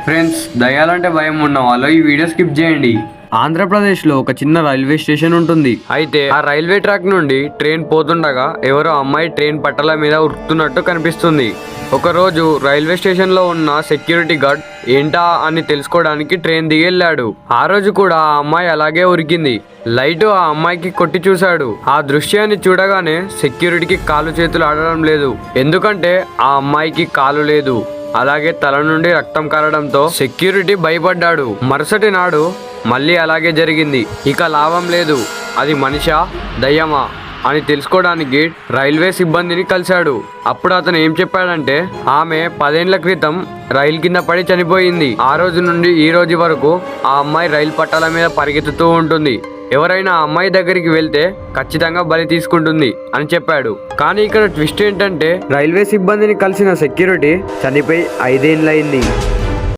Friends, దయ్యాలంటే భయం ఉన్న వాళ్ళు ఈ వీడియో స్కిప్ చేయండి. ఆంధ్రప్రదేశ్లో ఒక చిన్న రైల్వే స్టేషన్ ఉంటుంది. అయితే ఆ రైల్వే ట్రాక్ నుండి ట్రైన్ పోతుండగా ఎవరో అమ్మాయి ట్రైన్ పట్టాల మీద ఉరుకుతున్నట్టు కనిపిస్తుంది. ఒకరోజు రైల్వే స్టేషన్ లో ఉన్న సెక్యూరిటీ గార్డ్ ఏంటా అని తెలుసుకోవడానికి ట్రైన్ దిగెళ్ళాడు. ఆ రోజు కూడా ఆ అమ్మాయి అలాగే ఉరికింది. లైట్ ఆ అమ్మాయికి కొట్టి చూశాడు. ఆ దృశ్యాన్ని చూడగానే సెక్యూరిటీకి కాలు చేతులు ఆడడం లేదు. ఎందుకంటే ఆ అమ్మాయికి కాలు లేదు, అలాగే తల నుండి రక్తం కారడంతో సెక్యూరిటీ భయపడ్డాడు. మరుసటి నాడు మళ్ళీ అలాగే జరిగింది. ఇక లాభం లేదు, అది మనిషా దయ్యమా అని తెలుసుకోవడానికి రైల్వే సిబ్బందిని కలిశాడు. అప్పుడు అతను ఏం చెప్పాడంటే ఆమె 10 ఏళ్ల క్రితం రైలు కింద పడి చనిపోయింది. ఆ రోజు నుండి ఈ రోజు వరకు ఆ అమ్మాయి రైలు పట్టాల మీద పరిగెత్తుతూ ఉంటుంది. ఎవరైనా ఆ అమ్మాయి దగ్గరికి వెళ్తే ఖచ్చితంగా బలి తీసుకుంటుంది అని చెప్పాడు. కానీ ఇక్కడ ట్విస్ట్ ఏంటంటే రైల్వే సిబ్బందిని కలిసిన సెక్యూరిటీ చనిపోయి 5 ఏళ్ళయింది.